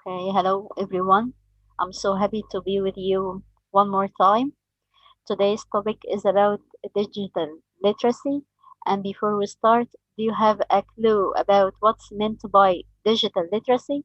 Okay, hello everyone. I'm so happy to be with you one more time. Today's topic is about digital literacy. And before we start, do you have a clue about what's meant by digital literacy?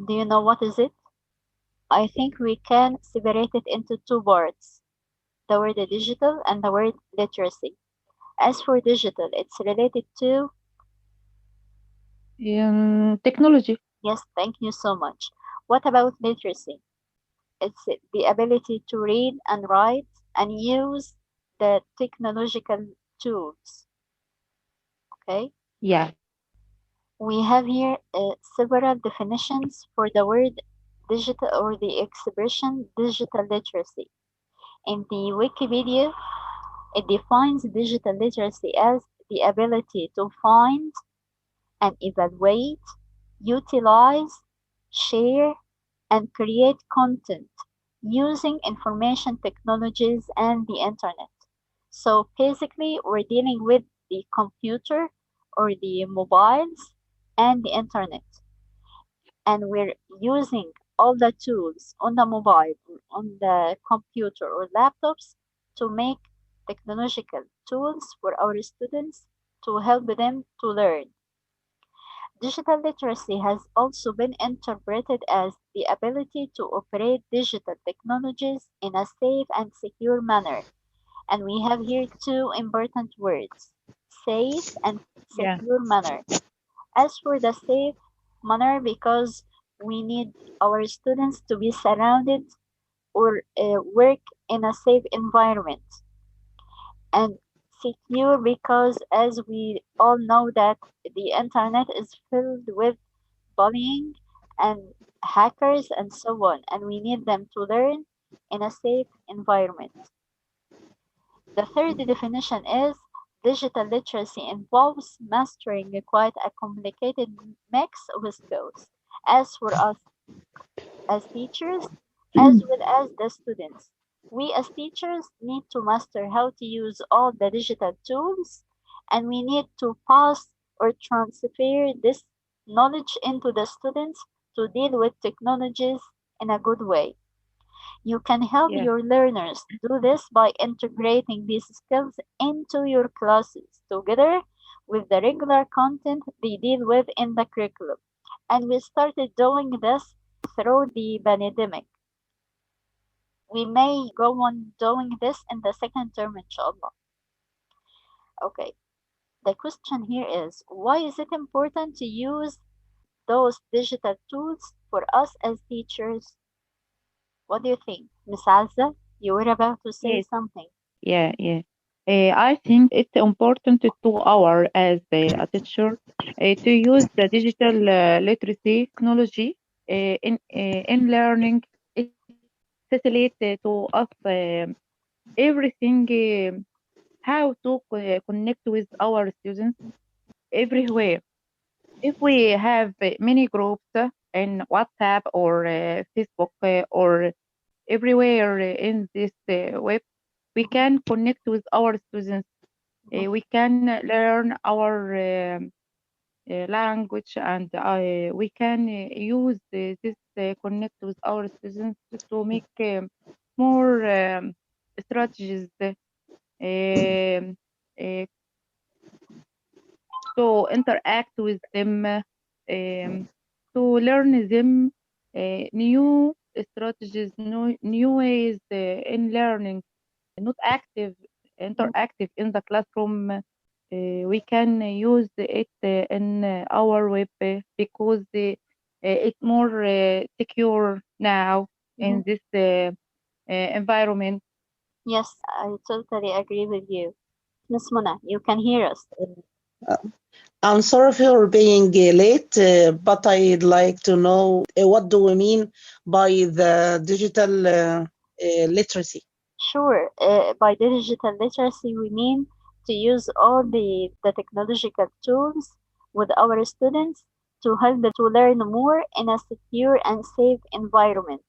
Do you know what is it? I think we can separate it into two parts, the word digital and the word literacy. As for digital, it's related to, Technology. yes, thank you so much. What about literacy? It's the ability to read and write and use the technological tools. Okay, Yeah. we have here several definitions for the word digital or the expression digital literacy. In the Wikipedia, it defines digital literacy as the ability to find and evaluate, utilize, share, and create content using information technologies and the internet. So basically, we're dealing with the computer or the mobiles and the internet, and we're using all the tools on the mobile or on the computer or laptops to make technological tools for our students to help them to learn. Digital literacy has also been interpreted as the ability to operate digital technologies in a safe and secure manner. And we have here two important words, safe and Yeah. secure manner. As for the safe manner, because we need our students to be surrounded or work in a safe environment, and secure because as we all know that the internet is filled with bullying and hackers and so on, and we need them to learn in a safe environment. The third definition is digital literacy involves mastering quite a complicated mix of skills. As for us as teachers, as well as the students, we as teachers need to master how to use all the digital tools, and we need to pass or transfer this knowledge into the students to deal with technologies in a good way. You can help Yeah. your learners do this by integrating these skills into your classes together with the regular content they deal with in the curriculum. And we started doing this through the pandemic. We may go on doing this in the second term, inshallah. Okay, the question here is why is it important to use those digital tools for us as teachers? What do you think? Miss Azza, you were about to say Yes. something. Yeah. Yeah. I think it's important to our as a teacher to use the digital literacy technology in learning. It facilitates to us everything how to connect with our students everywhere. If we have many groups in WhatsApp or Facebook or everywhere in this web, we can connect with our students. Mhm. We can learn our language, and we can use this connect with our students to make more strategies uh, to interact with them, to learn them new strategies, new ways in learning, not active, interactive in the classroom. We can use it in our web because it's more secure now Mhm. in this environment. Yes, I totally agree with you. Miss Mona, you can hear us. Uh, I'm sorry for being late, but I'd like to know what do we mean by the digital literacy? Sure, by digital literacy, we mean to use all the technological tools with our students to help them to learn more in a secure and safe environment.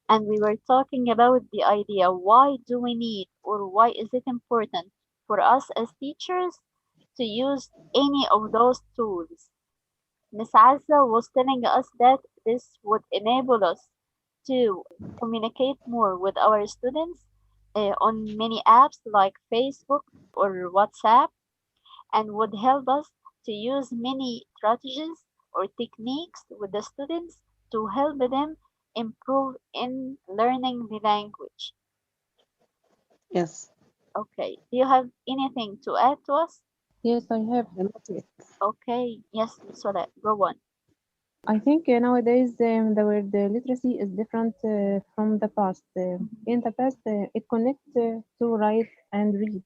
And we were talking about the idea why do we need or why is it important for us as teachers to use any of those tools? Miss Azza was telling us that this would enable us to communicate more with our students on many apps like Facebook or WhatsApp, and would help us to use many strategies or techniques with the students to help them improve in learning the language. Yes. Okay, do you have anything to add to us? Yes, I have. Not yet. Okay, yes, Miss Walaa, go on. I think nowadays the word literacy is different from the past. In the past, it connects to write and read,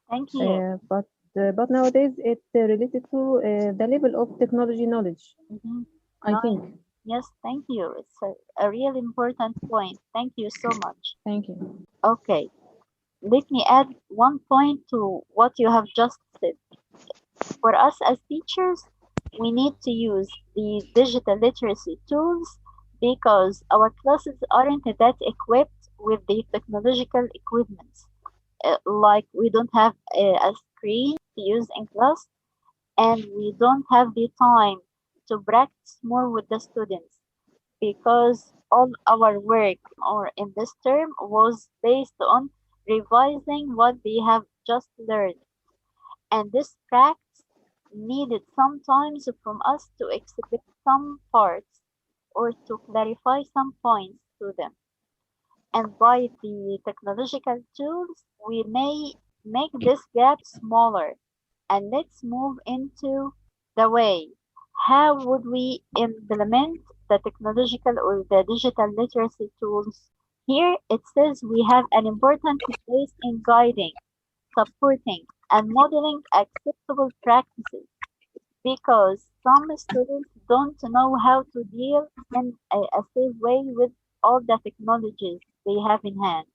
Thank you. but nowadays it related to the level of technology knowledge. Mhm. I Nice. think. Yes, thank you. It's a real important point. Thank you so much. Thank you. Okay, let me add one point to what you have just said. For us as teachers, we need to use the digital literacy tools because our classes aren't that equipped with the technological equipment. Like we don't have a screen to use in class, and we don't have the time to practice more with the students because all our work or in this term was based on revising what they have just learned, and this practice needed sometimes from us to explain some parts or to clarify some points to them. And by the technological tools, we may make this gap smaller. And let's move into the way. How would we implement the technological or the digital literacy tools? Here it says we have an important place in guiding, supporting, and modeling acceptable practices because some students don't know how to deal in a safe way with all the technologies they have in hand.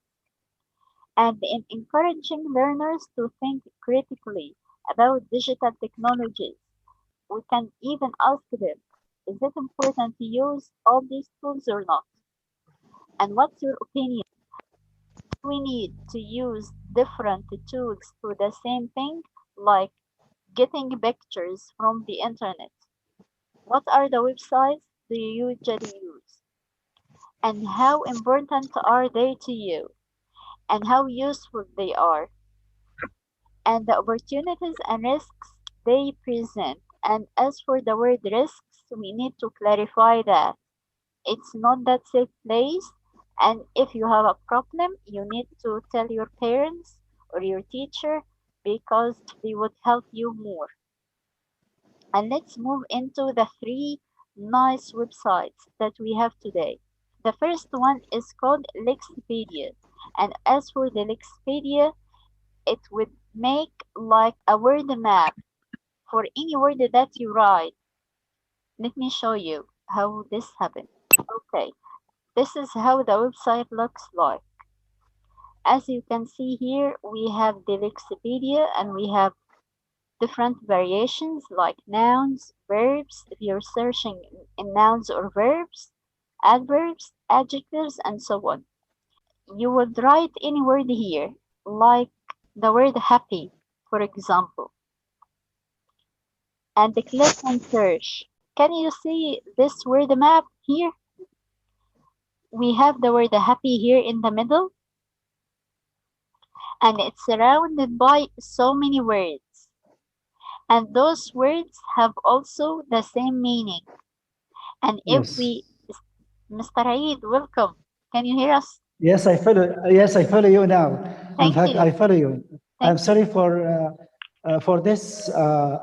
And in encouraging learners to think critically about digital technologies, we can even ask them, is it important to use all these tools or not? And what's your opinion? Do we need to use different tools for the same thing, like getting pictures from the internet? What are the websites do you usually use? And how important are they to you? And how useful they are? And the opportunities and risks they present. And as for the word risks, we need to clarify that it's not that safe place. And if you have a problem, you need to tell your parents or your teacher because they would help you more. And let's move into the three nice websites that we have today. The first one is called Lexipedia. And as for the Lexipedia, it would make like a word map for any word that you write. Let me show you how this happens. Okay, this is how the website looks like. As you can see here, we have the Lexipedia and we have different variations like nouns, verbs, if you're searching in nouns or verbs, adverbs, adjectives, and so on. You would write any word here, like the word happy, for example, and click on search. Can you see this word map here? We have the word happy here in the middle, and it's surrounded by so many words. And those words have also the same meaning. And if Yes. we, Mr. Eid, welcome. Can you hear us? Yes, I follow. Yes, I follow you now. In Thank fact, you. I follow you. I'm Thank you. sorry for this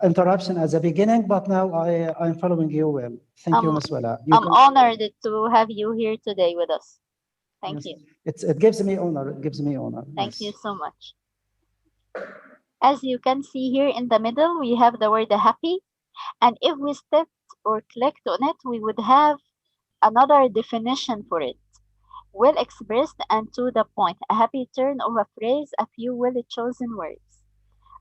interruption at the beginning, but now I'm following you well. Thank you, Ms. Walaa. You I'm can, honored to have you here today with us. Thank yes, you. it gives me honor. It gives me honor. Thank you Yes. so much. As you can see here in the middle, we have the word happy. And if we stepped or clicked on it, we would have another definition for it. Well expressed and to the point. A happy turn of a phrase, a few well chosen words.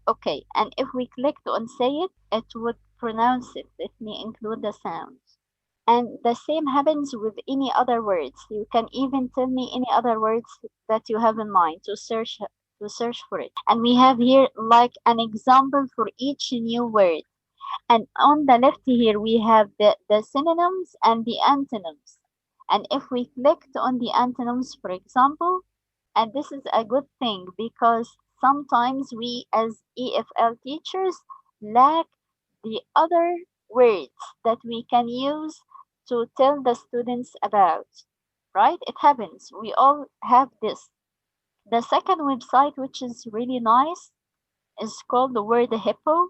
Okay, and if we clicked on say it, it would pronounce it. Let me include the sounds. And the same happens with any other words. You can even tell me any other words that you have in mind to search for it. And we have here like an example for each new word. And on the left here, we have the synonyms and the antonyms. And if we clicked on the antonyms, for example, and this is a good thing because sometimes we as EFL teachers lack the other words that we can use to tell the students about, right? It happens. We all have this. The second website, which is really nice, is called the word hippo.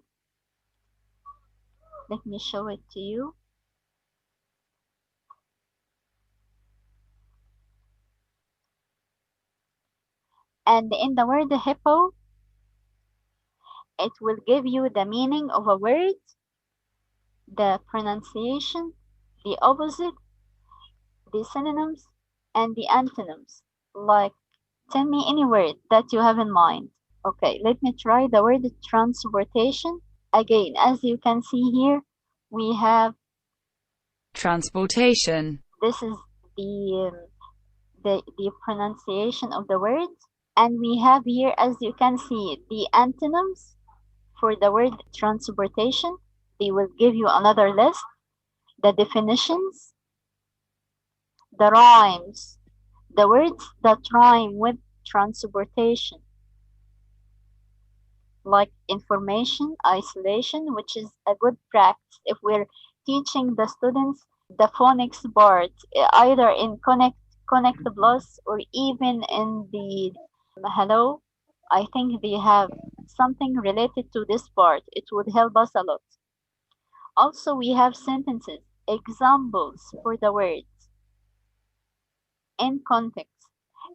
Let me show it to you. And in the word hippo, it will give you the meaning of a word, the pronunciation, the opposite, the synonyms, and the antonyms. Like, tell me any word that you have in mind. Okay, let me try the word transportation. Again, as you can see here, we have transportation. This is the pronunciation of the word. And we have here, as you can see, the antonyms for the word transportation. They will give you another list, the definitions, the rhymes, the words that rhyme with transportation, like information, isolation, which is a good practice if we're teaching the students the phonics part, either in Connect Plus or even in the Hello. I think they have something related to this part. It would help us a lot. Also, we have sentences, examples for the words in context,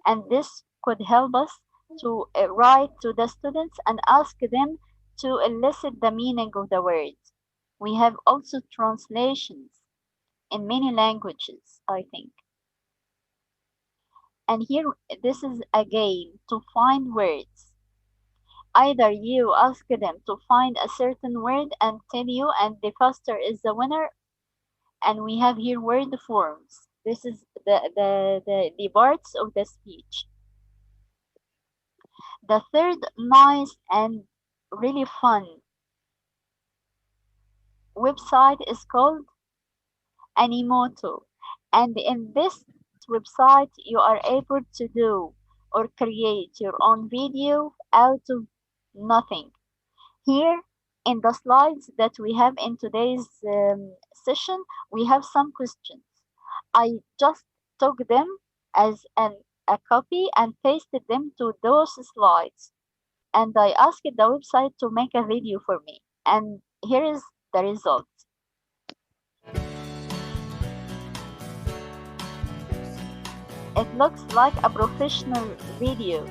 and this could help us to write to the students and ask them to elicit the meaning of the words. We have also translations in many languages, I think. And here, this is again to find words. Either you ask them to find a certain word and tell you, and the faster is the winner. And we have here word forms. This is the parts of the speech. The third nice and really fun website is called Animoto. And in this website, you are able to do or create your own video out of nothing. Here in the slides that we have in today's session, we have some questions. I just took them as a copy and pasted them to those slides. And I asked the website to make a video for me. And here is the result. It looks like a professional video.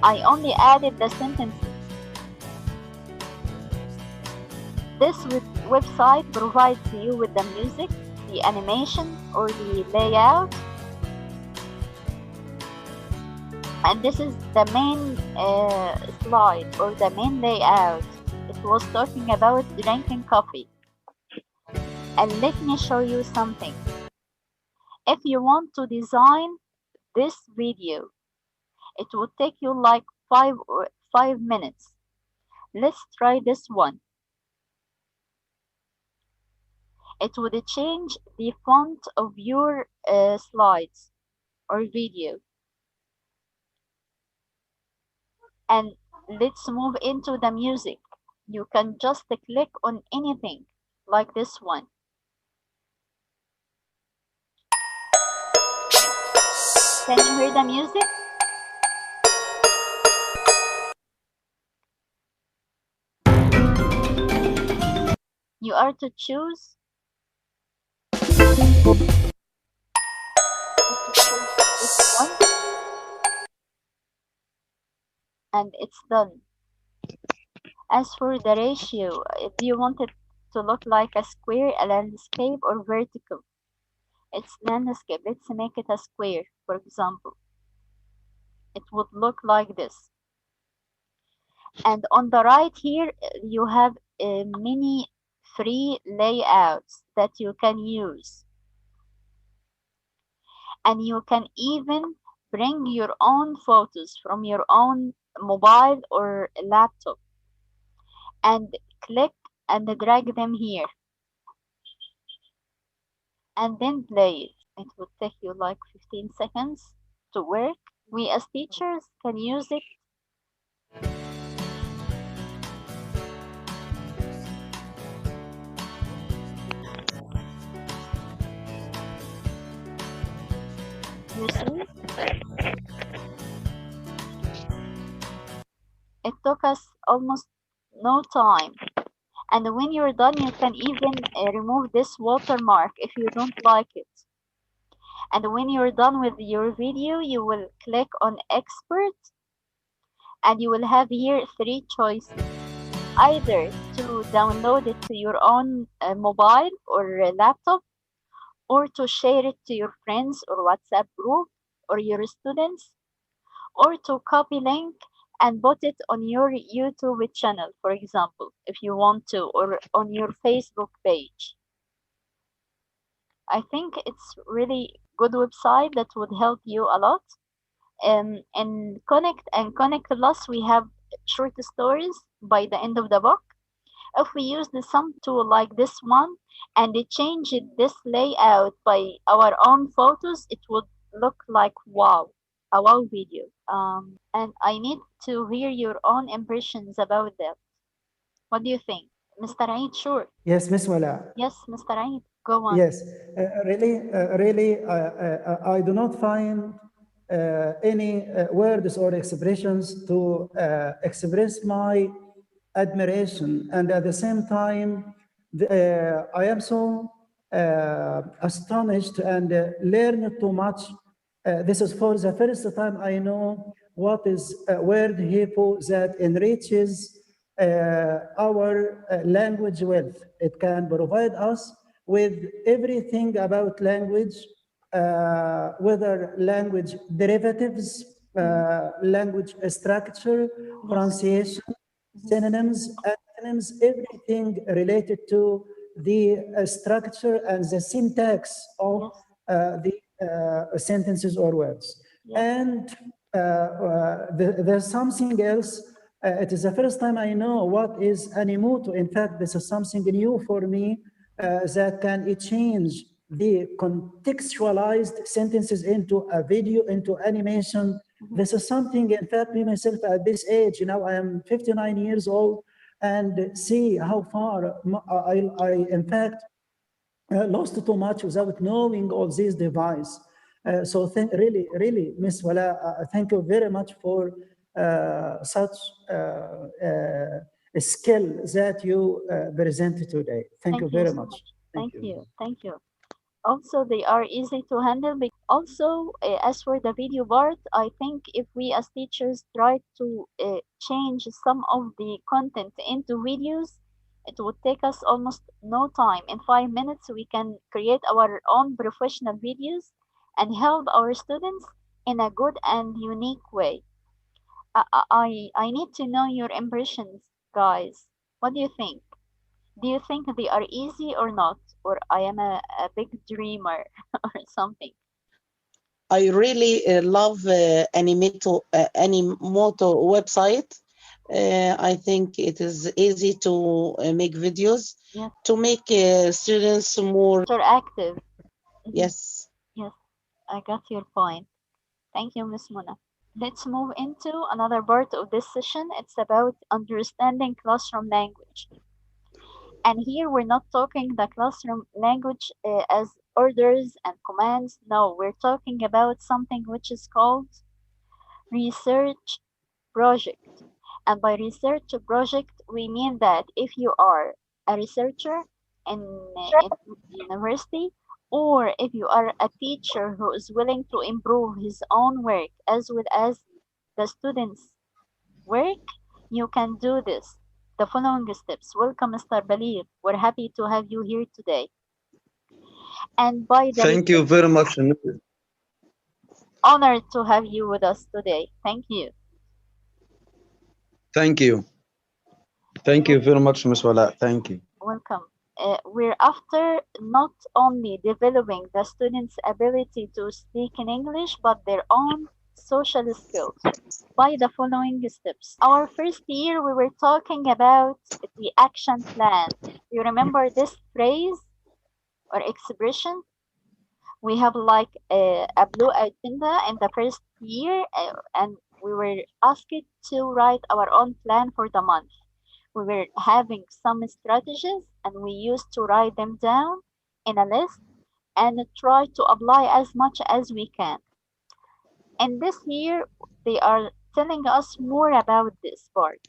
I only added the sentences. This website provides you with the music, the animation, or the layout. And this is the main slide or the main layout. It was talking about drinking coffee. And let me show you something. If you want to design this video, it will take you like 5 minutes. Let's try this one. It would change the font of your slides or video. And let's move into the music. You can just click on anything like this one. Can you hear the music? You are to choose this one, and it's done. As for the ratio, if you want it to look like a square, a landscape, or vertical, it's landscape. Let's make it a square, for example. It would look like this. And on the right here, you have many free layouts that you can use. And you can even bring your own photos from your own mobile or laptop and click and drag them here and then play it. It would take you like 15 seconds to work. We as teachers can use it. You see? It took us almost no time. And when you're done, you can even remove this watermark if you don't like it. And when you're done with your video, you will click on export and you will have here three choices. Either to download it to your own mobile or laptop, or to share it to your friends or WhatsApp group or your students, or to copy link and put it on your YouTube channel, for example, if you want to, or on your Facebook page. I think it's really good website that would help you a lot. In Connect Plus, we have short stories by the end of the book. If we use some tool like this one and change this layout by our own photos, it would look like wow, a wow video. And I need to hear your own impressions about that. What do you think? Mr. Aid, sure. Yes, Miss Walaa. Yes, Mr. Aid, go on. Yes, really, I do not find any words or expressions to express my admiration, and at the same time, I am so astonished and learned too much. This is for the first time I know what is a word hippo that enriches our language wealth. It can provide us with everything about language, whether language derivatives, language structure, pronunciation, synonyms, antonyms, everything related to the structure and the syntax of the sentences or words. And there's something else. It is the first time I know what is Animoto. In fact, this is something new for me that can change the contextualized sentences into a video, into animation. This is something, in fact, me myself at this age, now I am 59 years old, and see how far I in fact, lost too much without knowing all these devices. So really, Ms. Walaa, thank you very much for such a skill that you presented today. Thank you very much. Thank you. Also, they are easy to handle. Also, as for the video part, I think if we as teachers try to change some of the content into videos, it would take us almost no time. In 5 minutes, we can create our own professional videos and help our students in a good and unique way. I need to know your impressions, guys. What do you think? Do you think they are easy or not? Or I am a big dreamer or something? I really love Animoto website. I think it is easy to make videos, to make students more interactive. Yes. Yes, I got your point. Thank you, Miss Mona. Let's move into another part of this session. It's about understanding classroom language. And here we're not talking the classroom language as orders and commands. No, we're talking about something which is called research project. And by research project, we mean that if you are a researcher in university, or if you are a teacher who is willing to improve his own work as well as the students' work, you can do this. The following steps. Welcome, Mr. Balir. We're happy to have you here today. And by the Thank you very much. Honored to have you with us today. Thank you. Thank you. Thank you very much, Ms. Walaa. Thank you. Welcome. We're after not only developing the students' ability to speak in English, but their own social skills by the following steps. Our first year, we were talking about the action plan. You remember this phrase or expression? We have like a blue agenda in the first year, and we were asked to write our own plan for the month. We were having some strategies, and we used to write them down in a list and try to apply as much as we can. And this year, they are telling us more about this part.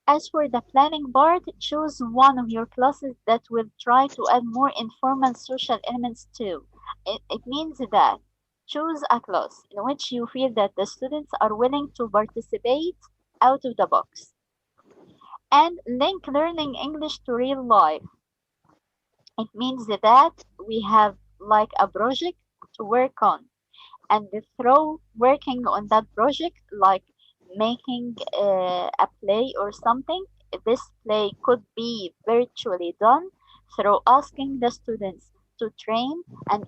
As for the planning part, choose one of your classes that will try to add more informal social elements too. It means that choose a class in which you feel that the students are willing to participate out of the box. And link learning English to real life. It means that we have like a project to work on, and through working on that project, like making a play or something, this play could be virtually done through asking the students to train and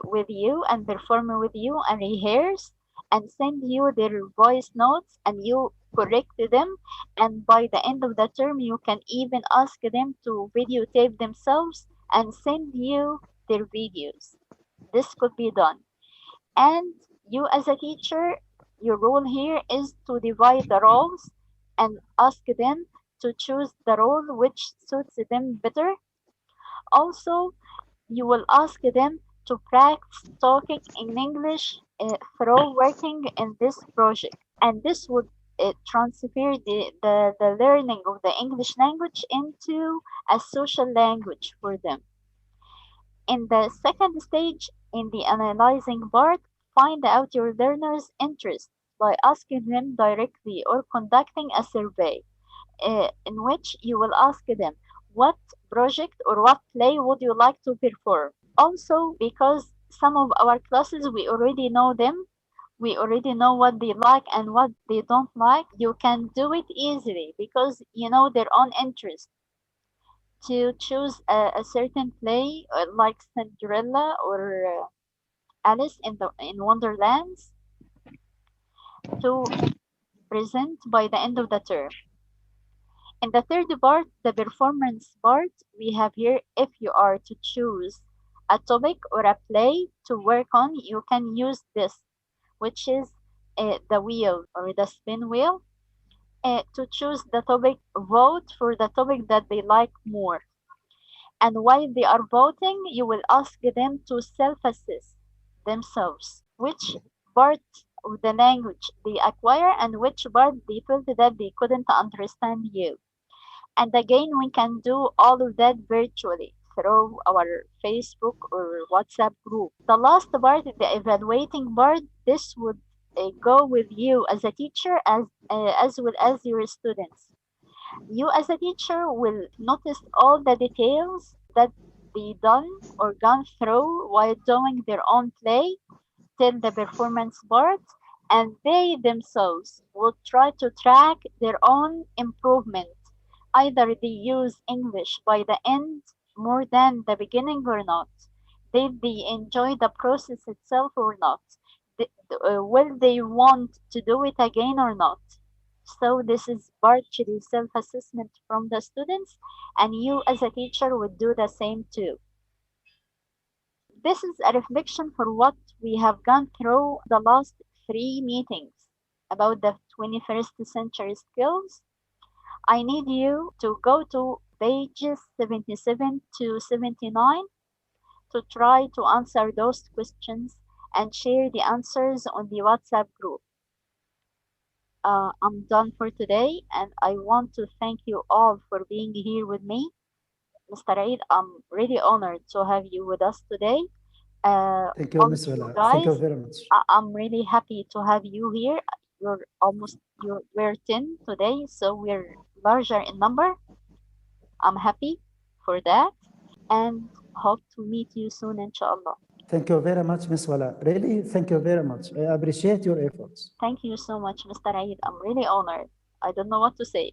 with you and perform with you and rehearse and send you their voice notes and you correct them, and by the end of the term you can even ask them to videotape themselves and send you their videos. This could be done. And you as a teacher, your role here is to divide the roles and ask them to choose the role which suits them better. Also, you will ask them to practice talking in English through working in this project. And this would transfer the learning of the English language into a social language for them. In the second stage, in the analyzing part, find out your learners' interests by asking them directly or conducting a survey in which you will ask them what project or what play would you like to perform. Also, because some of our classes we already know them, we already know what they like and what they don't like, you can do it easily because you know their own interests to choose a certain play like Cinderella or Alice in Wonderlands to present by the end of the term. In the third part, the performance part, we have here if you are to choose a topic or a play to work on, you can use this, which is the wheel or the spin wheel. To choose the topic, vote for the topic that they like more. And while they are voting, you will ask them to self-assess themselves, which part of the language they acquire and which part they felt that they couldn't understand you. And again, we can do all of that virtually through our Facebook or WhatsApp group. The last part, the evaluating part, this would go with you as a teacher as well as your students. You as a teacher will notice all the details that they done or gone through while doing their own play till the performance part, and they themselves will try to track their own improvement. Either they use English by the end more than the beginning or not. Did they enjoy the process itself or not? Will they want to do it again or not? So this is partially self-assessment from the students, and you as a teacher would do the same too. This is a reflection for what we have gone through the last 3 meetings about the 21st century skills. I need you to go to pages 77 to 79 to try to answer those questions and share the answers on the WhatsApp group. I'm done for today, and I want to thank you all for being here with me. Mr. Eid, I'm really honored to have you with us today. Thank you, All Ms. of you Walaa. Thank you guys, very much. I'm really happy to have you here. We're 10 today, so we're larger in number. I'm happy for that and hope to meet you soon, inshallah. Thank you very much, Ms. Walaa. Really, thank you very much. I appreciate your efforts. Thank you so much, Mr. Eid. I'm really honored. I don't know what to say.